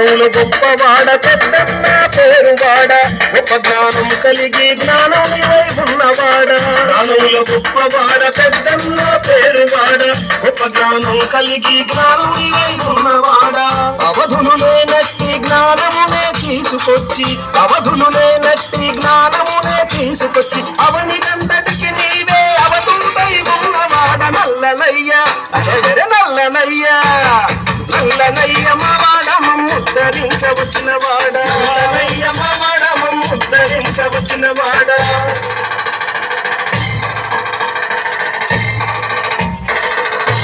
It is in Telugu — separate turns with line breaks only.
జ్ఞానములు గొప్పవాడ పెద్దన్న పేరువాడ గొప్ప జ్ఞానం కలిగి జ్ఞానం నీవై ఉన్నవాడ జ్ఞానములు గొప్పవాడ పెద్దన్న పేరువాడ గొప్ప జ్ఞానం కలిగి జ్ఞానం నీవై ఉన్నవాడ అవధులు లేనట్టి జ్ఞానమునే తీసుకొచ్చి అవధులు లేనట్టి జ్ఞానమునే తీసుకొచ్చి అవనికంతటికి నీవే అవధులై ఉన్నవాడ నల్లనయ్య నల్లనయ్య నల్లనయ్య మావాడ ముద్దరించవచ్చిన వాడ నల్లనయ్య మావాడ ముద్దరించవచ్చిన వాడ